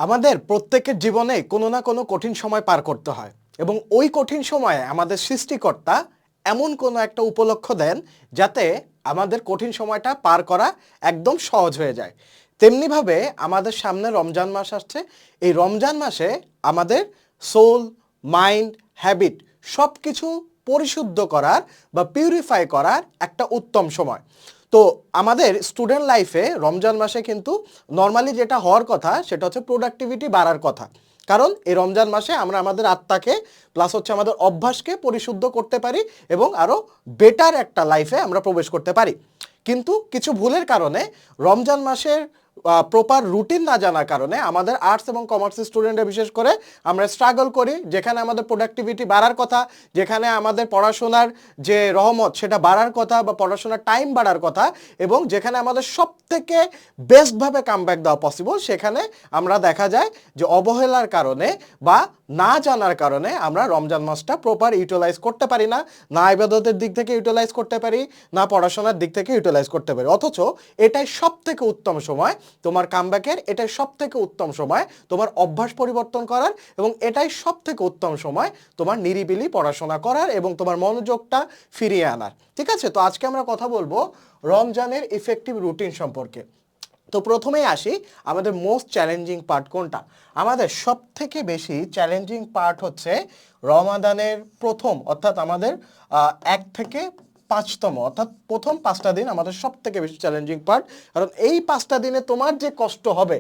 আমাদের প্রত্যেকের জীবনে কোনো না কোনো কঠিন সময় পার করতে হয় এবং ওই কঠিন সময়ে আমাদের সৃষ্টিকর্তা এমন কোনো একটা উপলক্ষ দেন যাতে আমাদের কঠিন সময়টা পার করা একদম সহজ হয়ে যায়। তেমনিভাবে আমাদের সামনে রমজান মাস আসছে। এই রমজান মাসে আমাদের সোল, মাইন্ড, হ্যাবিট সব কিছু পরিশুদ্ধ করার বা পিউরিফাই করার একটা উত্তম সময়। তো আমাদের স্টুডেন্ট লাইফে রমজান মাসে কিন্তু নর্মালি যেটা হওয়ার কথা সেটা হচ্ছে প্রোডাক্টিভিটি বাড়ার কথা। কারণ এই রমজান মাসে আমরা আমাদের আত্মাকে প্লাস হচ্ছে আমাদের অভ্যাসকে পরিশুদ্ধ করতে পারি এবং আরও বেটার একটা লাইফে আমরা প্রবেশ করতে পারি। কিন্তু কিছু ভুলের কারণে রমজান মাসের প্রপার রুটিন না জানার কারণে আমাদের আর্টস এবং কমার্সের স্টুডেন্টরা বিশেষ করে আমরা স্ট্রাগল করি। যেখানে আমাদের প্রোডাক্টিভিটি বাড়ার কথা, যেখানে আমাদের পড়াশোনার যে রহমত সেটা বাড়ার কথা বা পড়াশোনার টাইম বাড়ার কথা এবং যেখানে আমাদের সব থেকে বেস্টভাবে কামব্যাক দেওয়া পসিবল, সেখানে আমরা দেখা যায় যে অবহেলার কারণে বা না জানার কারণে আমরা রমজান মাসটা প্রপার ইউটিলাইজ করতে পারি না। না ইবাদতের দিক থেকে ইউটিলাইজ করতে পারি, না পড়াশোনার দিক থেকে ইউটিলাইজ করতে পারি। অথচ এটাই সব থেকে উত্তম সময় তোমার কামব্যাকের, এটাই সব থেকে উত্তম সময় তোমার অভ্যাস পরিবর্তন করার এবং এটাই সব থেকে উত্তম সময় তোমার নিরিবিলি পড়াশোনা করার এবং তোমার মনোযোগটা ফিরিয়ে আনার। ঠিক আছে, তো আজকে আমরা কথা বলবো রমজানের ইফেক্টিভ রুটিন সম্পর্কে। তো প্রথমেই আসি, আমাদের মোস্ট চ্যালেঞ্জিং পার্ট কোনটা? আমাদের সব থেকে বেশি চ্যালেঞ্জিং পার্ট হচ্ছে রমাদানের প্রথম, অর্থাৎ আমাদের 1 থেকে 5তম, অর্থাৎ প্রথম 5টা দিন আমাদের সব থেকে বেশি চ্যালেঞ্জিং পার্ট। কারণ এই 5টা দিনে তোমার যে কষ্ট হবে,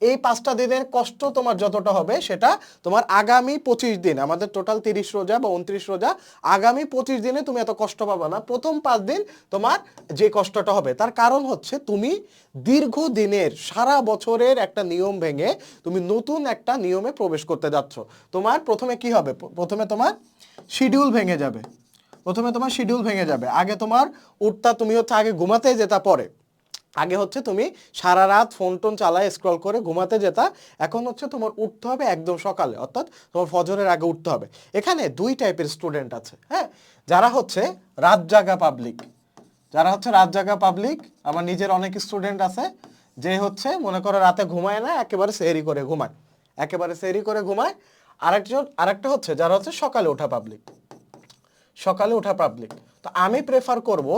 এই 5টা দিনের কষ্ট তোমার যতটা হবে সেটা তোমার আগামী 25 দিন, আমাদের টোটাল 30 রোজা বা 29 রোজা, আগামী 25 দিনে তুমি এত কষ্ট পাবে না। প্রথম 5 দিন তোমার যে কষ্টটা হবে তার কারণ হচ্ছে তুমি দীর্ঘদিনের সারা বছরের একটা নিয়ম ভেঙে তুমি নতুন একটা নিয়মে প্রবেশ করতে যাচ্ছ। তোমার প্রথমে কি হবে? প্রথমে তোমার শিডিউল ভেঙে যাবে। আগে তোমার উঠতা, তুমি হচ্ছে আগে ঘুমাতে যেতা, পরে আগে হচ্ছে তুমি সারা রাত ফোন টোন চালায় স্ক্রল করে ঘুমাতে যেতা, এখন হচ্ছে তোমার উঠতে হবে একদম সকালে, অর্থাৎ তোমার ফজরের আগে উঠতে হবে। এখানে দুই টাইপের স্টুডেন্ট আছে, হ্যাঁ, যারা হচ্ছে রাত জাগা পাবলিক। আমার নিজের অনেক স্টুডেন্ট আছে যে হচ্ছে মনে করো রাতে ঘুমায় না, একেবারে সেহরি করে ঘুমায়। আরেকটা হচ্ছে যারা হচ্ছে সকালে ওঠা পাবলিক। তো আমি প্রেফার করব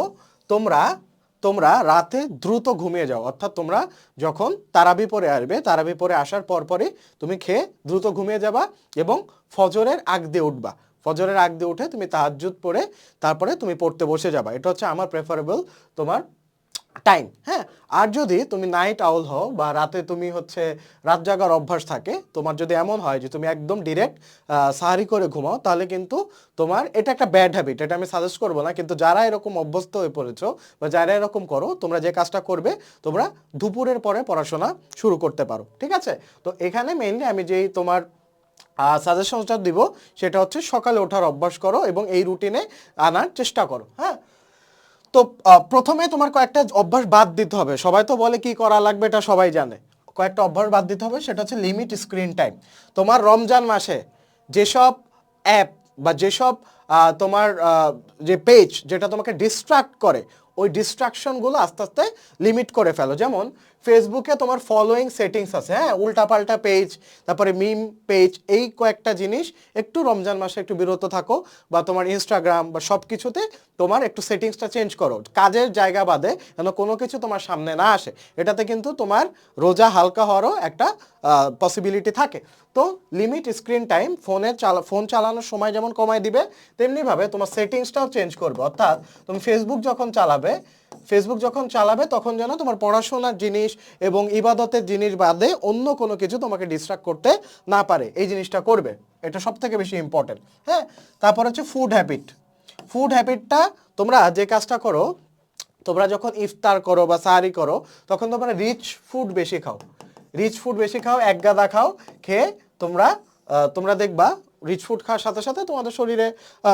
তোমরা রাতে দ্রুত ঘুমিয়ে যাও, অর্থাৎ তোমরা যখন তারাবি পরে আসবে, তারাবি পরে আসার পরপরই তুমি খেয়ে দ্রুত ঘুমিয়ে যাবা এবং ফজরের আগ দিয়ে উঠবা। ফজরের আগ দিয়ে উঠে তুমি তাহাজ্জুদ পড়ে তারপরে তুমি পড়তে বসে যাবা। এটা হচ্ছে আমার প্রেফারেবল তোমার টাইম, হ্যাঁ। আর যদি তুমি নাইট আউল হও বা রাতে তুমি হচ্ছে রাত জাগার অভ্যাস থাকে তোমার, যদি এমন হয় যে তুমি একদম ডিরেক্ট সাহারি করে ঘুমাও, তাহলে কিন্তু তোমার এটা একটা ব্যাড হ্যাবিট। এটা আমি সাজেস্ট করবো না, কিন্তু যারা এরকম অভ্যস্ত হয়ে পড়েছো বা যারা এরকম করো, তোমরা যে কাজটা করবে, তোমরা দুপুরের পরে পড়াশোনা শুরু করতে পারো। ঠিক আছে, তো এখানে মেইনলি আমি যেই তোমার সাজেশনটা দিব সেটা হচ্ছে সকালে ওঠার অভ্যাস করো এবং এই রুটিনে আনার চেষ্টা করো, হ্যাঁ। তো প্রথমে তোমার কয়েকটা অভ্যাস বাদ দিতে হবে। সবাই তো বলে কি করা লাগবে, এটা সবাই জানে। কয়েকটা অভ্যাস বাদ দিতে হবে, সেটা হচ্ছে লিমিট স্ক্রিন টাইম। তোমার রমজান মাসে যেসব অ্যাপ বা যেসব তোমার যে পেজ যেটা তোমাকে ডিস্ট্রাক্ট করে, ওই ডিস্ট্রাকশনগুলো আস্তে আস্তে লিমিট করে ফেলো। যেমন ফেসবুকে তোমার ফলোয়িং সেটিংস আছে, হ্যাঁ, উল্টাপাল্টা পেজ, তারপরে মিম পেজ, এই কয়েকটা জিনিস একটু রমজান মাসে একটু বিরত থাকো। বা তোমার ইনস্টাগ্রাম বা সব কিছুতে তোমার একটু সেটিংসটা চেঞ্জ করো, কাজের জায়গা বাদে, যেন কোনো কিছু তোমার সামনে না আসে। এটাতে কিন্তু তোমার রোজা হালকা হওয়ারও একটা পসিবিলিটি থাকে। তো লিমিট স্ক্রিন টাইম, ফোন চালানোর সময় যেমন কমায় দিবে, তেমনিভাবে তোমার সেটিংসটাও চেঞ্জ করবে। অর্থাৎ তুমি ফেসবুক যখন চালাবে তখন যেন তোমার পড়াশোনার জিনিস এবং ইবাদতের জিনিস বাদে অন্য কোনো কিছু তোমাকে ডিস্ট্রাক্ট করতে না পারে, এই জিনিসটা করবে। এটা সব থেকে বেশি ইম্পর্টেন্ট, হ্যাঁ। তারপর হচ্ছে ফুড হ্যাবিটটা, তোমরা যে কাজটা করো, তোমরা যখন ইফতার করো বা সাহারি করো, তখন তোমরা রিচ ফুড বেশি খাও, এক গাদা খাও। খেয়ে তোমরা দেখবা রিচ ফুড খাওয়ার সাথে সাথে তোমাদের শরীরে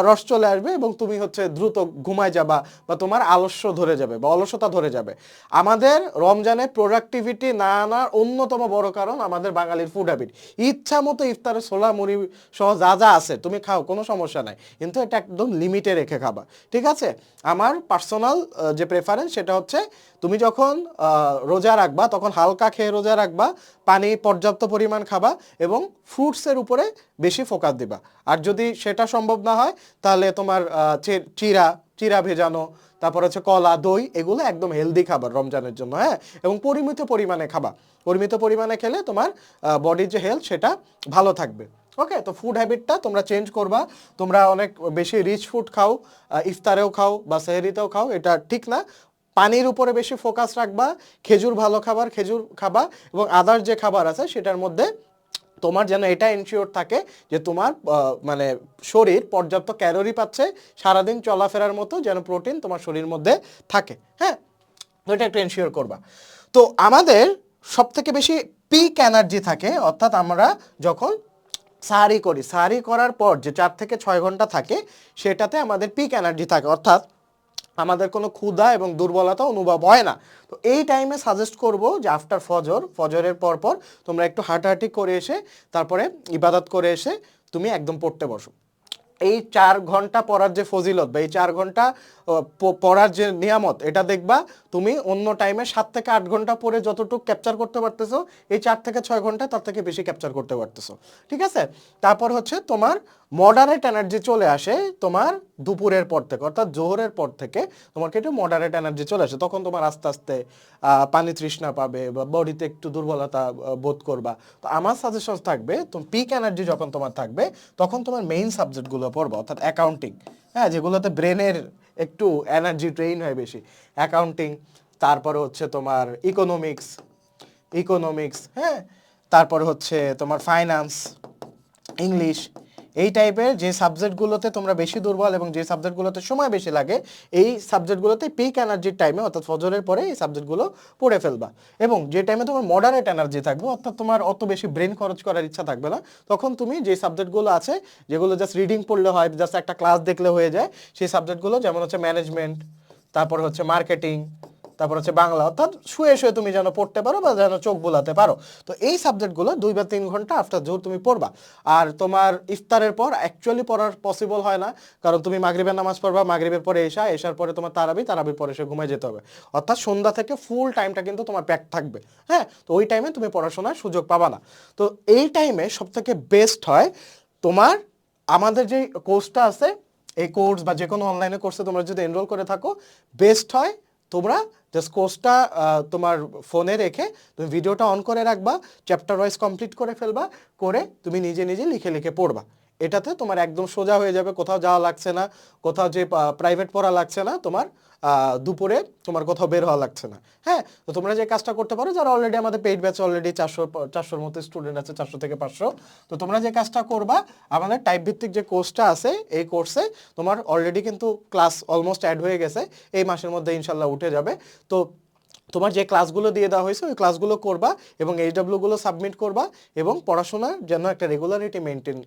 রস চলে আসবে এবং তুমি হচ্ছে দ্রুত ঘুমায় যাবা বা তোমার অলসতা ধরে যাবে। আমাদের রমজানে প্রোডাক্টিভিটি না আনার অন্যতম বড় কারণ আমাদের বাঙালির ফুড হ্যাবিট। ইচ্ছা মতো ইফতারে ছোলা মুড়ি সহ যা আছে তুমি খাও, কোনো সমস্যা নাই, কিন্তু এটা একদম লিমিটে রেখে খাবা। ঠিক আছে, আমার পার্সোনাল যে প্রেফারেন্স সেটা হচ্ছে তুমি যখন রোজা রাখবা তখন হালকা খেয়ে রোজা রাখবা, পানি পর্যাপ্ত পরিমাণ খাবা এবং ফ্রুটসের উপরে বেশি ফোকাস দিবা। আর যদি সেটা সম্ভব না হয় তাহলে তোমার চিরা ভেজানো, তারপর হচ্ছে কলা, দই, এগুলো একদম হেলদি খাবার রমজানের জন্য, হ্যাঁ। এবং পরিমিত পরিমাণে খাবা, পরিমিত পরিমাণে খেলে তোমার বডির যে হেলথ সেটা ভালো থাকবে। ওকে, তো ফুড হ্যাবিটটা তোমরা চেঞ্জ করবা। তোমরা অনেক বেশি রিচ ফুড খাও, ইফতারেও খাও বা সেহরিতেও খাও, এটা ঠিক না। পানির উপরে বেশি ফোকাস রাখবা, খেজুর ভালো খাবার, খেজুর খাবা, এবং আদার যে খাবার আছে সেটার মধ্যে তোমার যেন এটা এনশিওর থাকে যে তোমার মানে শরীর পর্যাপ্ত ক্যালোরি পাচ্ছে, সারাদিন চলাফেরার মতো যেন প্রোটিন তোমার শরীরের মধ্যে থাকে, হ্যাঁ। তো এটা একটু এনশিওর করবা। তো আমাদের সব থেকে বেশি পিক এনার্জি থাকে, অর্থাৎ আমরা যখন সাহারি করি, সাহারি করার পর যে 4 থেকে 6 ঘন্টা থাকে সেটাতে আমাদের পিক এনার্জি থাকে, অর্থাৎ আমাদের কোনো ক্ষুধা এবং দুর্বলতা অনুভব হয় না। তো এই টাইমে সাজেস্ট করব যে আফটার ফজরের পর তোমরা একটু হাঁটাহাঁটি করে এসে তারপরে ইবাদত করে এসে তুমি একদম পড়তে বসো। এই 4 ঘন্টা পড়ার যে ফজিলত বা এই 4 ঘন্টা পড়ার যে নিয়ামত, এটা দেখবা তুমি অন্য টাইমে 7 থেকে 8 ঘন্টা পরে যতটুকু ক্যাপচার করতে পারতেছো, এই 4 থেকে 6 ঘন্টা তার থেকে বেশি ক্যাপচার করতে পারতেছো, ঠিক আছে। তারপর হচ্ছে তোমার মডারেট এনার্জি চলে আসে তোমার দুপুরের পর থেকে, অর্থাৎ জোহরের পর থেকে তোমার একটু মডারেট এনার্জি চলে আসে। তখন তোমার আস্তে আস্তে পানি তৃষ্ণা পাবে বা বডিতে একটু দুর্বলতা বোধ করবা। তো আমার সাজেশন থাকবে, তুমি পিক এনার্জি যখন তোমার থাকবে তখন তোমার মেইন সাবজেক্টগুলো পড়বা, অর্থাৎ অ্যাকাউন্টিং, হ্যাঁ, যেগুলোতে ব্রেনের একটু এনার্জি ট্রেইন হয় বেশি, অ্যাকাউন্টিং, তারপরে হচ্ছে তোমার ইকোনমিক্স, হ্যাঁ, তারপরে হচ্ছে তোমার ফাইন্যান্স, ইংলিশ, এই টাইপের যে সাবজেক্টগুলোতে তোমরা বেশি দুর্বল এবং যে সাবজেক্টগুলোতে সময় বেশি লাগে, এই সাবজেক্টগুলোতে পিক এনার্জির টাইমে অর্থাৎ ফজরের পরে এই সাবজেক্টগুলো পড়ে ফেলবা। এবং যে টাইমে তোমার মডারেট এনার্জি থাকবে, অর্থাৎ তোমার অত বেশি ব্রেন খরচ করার ইচ্ছা থাকবে না, তখন তুমি যে সাবজেক্টগুলো আছে যেগুলো জাস্ট রিডিং পড়লে হয়, জাস্ট একটা ক্লাস দেখলে হয়ে যায়, সেই সাবজেক্টগুলো যেমন হচ্ছে ম্যানেজমেন্ট, তারপর হচ্ছে মার্কেটিং, তারপর হচ্ছে বাংলা, অর্থাৎ শুয়ে শুয়ে তুমি যেন পড়তে পারো বা যেন চোখ বোলাতে পারো। তো এই সাবজেক্টগুলো 2 বা 3 ঘন্টা আফটার জোহর তুমি পড়বা। আর তোমার ইফতারের পর অ্যাকচুয়ালি পড়ার পসিবল হয় না, কারণ তুমি মাগরিবের নামাজ পড়বা, মাগরিবের পরে এশার পরে তোমার তারাবির পরে এসে ঘুমায় যেতে হবে, অর্থাৎ সন্ধ্যা থেকে ফুল টাইমটা কিন্তু তোমার প্যাক থাকবে, হ্যাঁ। তো ওই টাইমে তুমি পড়াশোনার সুযোগ পাবা না। তো এই টাইমে সব থেকে বেস্ট হয় তোমার আমাদের যে কোর্সটা আছে, এই কোর্স বা যে কোনো অনলাইনে কোর্সে তোমরা যদি এনরোল করে থাকো, বেস্ট হয় তোমরা জাস্ট কোর্সটা তোমার ফোনে রেখে তুমি ভিডিওটা অন করে রাখবা, চ্যাপ্টার ওয়াইজ কমপ্লিট করে ফেলবা, করে তুমি নিজে নিজে লিখে লিখে পড়বা। এটাতে তোমার একদম সোজা হয়ে যাবে, কোথাও যাওয়া লাগছে না, কোথাও যে প্রাইভেট পড়া লাগছে না, তোমার দুপুরে তোমার কোথাও বের হওয়া লাগছে না, হ্যাঁ। তো তোমরা যে কাজটা করতে পারো, যারা অলরেডি আমাদের পেইড ব্যাচে অলরেডি 400-400-র মতো স্টুডেন্ট আছে, 400 থেকে 500, তো তোমরা যে কাজটা করবা, আমাদের টাইপ ভিত্তিক যে কোর্সটা আছে এই কোর্সে তোমার অলরেডি কিন্তু ক্লাস অলমোস্ট অ্যাড হয়ে গেছে, এই মাসের মধ্যে ইনশাল্লাহ উঠে যাবে। তো তোমার যে ক্লাসগুলো দিয়ে দেওয়া হয়েছে ওই ক্লাসগুলো করবা এবং এইচডব্লিউগুলো সাবমিট করবা, এবং পড়াশোনার যেন একটা রেগুলারিটি মেনটেন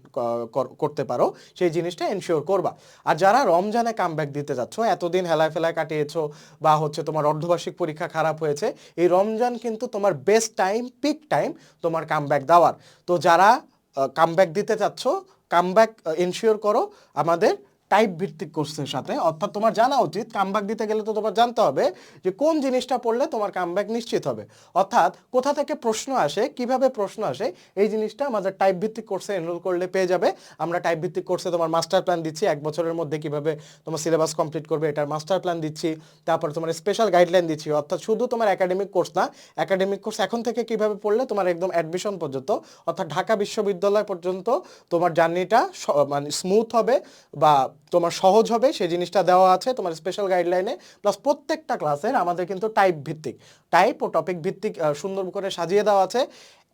করতে পারো সেই জিনিসটা এনশিওর করবা। আর যারা রমজানে কামব্যাক দিতে যাচ্ছ, এতদিন হেলায় ফেলায় কাটিয়েছো বা হচ্ছে তোমার অর্ধবার্ষিক পরীক্ষা খারাপ হয়েছে, এই রমজান কিন্তু তোমার বেস্ট টাইম, পিক টাইম তোমার কামব্যাক দেওয়ার। তো যারা কামব্যাক দিতে চাচ্ছ, কামব্যাক এনশিওর করো আমাদের টাইপ ভিত্তিক কোর্সের সাথে, অর্থাৎ তোমার জানা উচিত কামব্যাক দিতে গেলে তো তোমার জানতে হবে যে কোন জিনিসটা পড়লে তোমার কামব্যাক নিশ্চিত হবে, অর্থাৎ কোথা থেকে প্রশ্ন আসে, কিভাবে প্রশ্ন আসে, এই জিনিসটা আমাদের টাইপ ভিত্তিক কোর্সে এনরোল করলে পেয়ে যাবে। আমরা টাইপ ভিত্তিক কোর্সে তোমার মাস্টার প্ল্যান দিচ্ছি, 1 বছরের মধ্যে কিভাবে তোমার সিলেবাস কমপ্লিট করবে এটার মাস্টার প্ল্যান দিচ্ছি, তারপর তোমার স্পেশাল গাইডলাইন দিচ্ছি, অর্থাৎ শুধু তোমার একাডেমিক কোর্স না, একাডেমিক কোর্স এখন থেকে কিভাবে পড়লে তোমার একদম অ্যাডমিশন পর্যন্ত, অর্থাৎ ঢাকা বিশ্ববিদ্যালয় পর্যন্ত তোমার জার্নিটা মানে স্মুথ হবে বা তোমার সহজ হবে, সেই জিনিসটা দেওয়া আছে তোমার স্পেশাল গাইডলাইনে। প্লাস প্রত্যেকটা ক্লাসের আমাদের কিন্তু টাইপ ও টপিক ভিত্তিক সুন্দর করে সাজিয়ে দেওয়া আছে।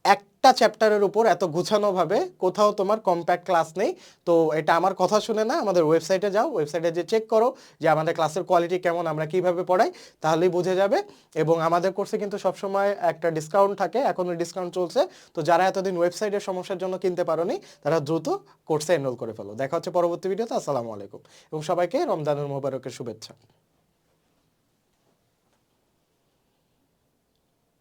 একটা চ্যাপ্টারের উপর এত গুছানোভাবে কোথাও তোমার কম্প্যাক্ট ক্লাস নেই। তো এটা আমার কথা শুনে না, আমাদের ওয়েবসাইটে যাও, ওয়েবসাইটে যে চেক করো যে আমাদের ক্লাসের কোয়ালিটি কেমন, আমরা কিভাবে পড়াই, তাহলেই বুঝে যাবে। এবং আমাদের কোর্সে কিন্তু সবসময় একটা ডিসকাউন্ট থাকে, এখনও ডিসকাউন্ট চলছে। তো যারা এতদিন ওয়েবসাইটের সমস্যার জন্য কিনতে পারোনি, তারা দ্রুত কোর্সে এনরোল করে ফেলো। দেখা হচ্ছে পরবর্তী ভিডিওতে। আসসালামু আলাইকুম এবং সবাইকে রমজানুল মোবারকের শুভেচ্ছা।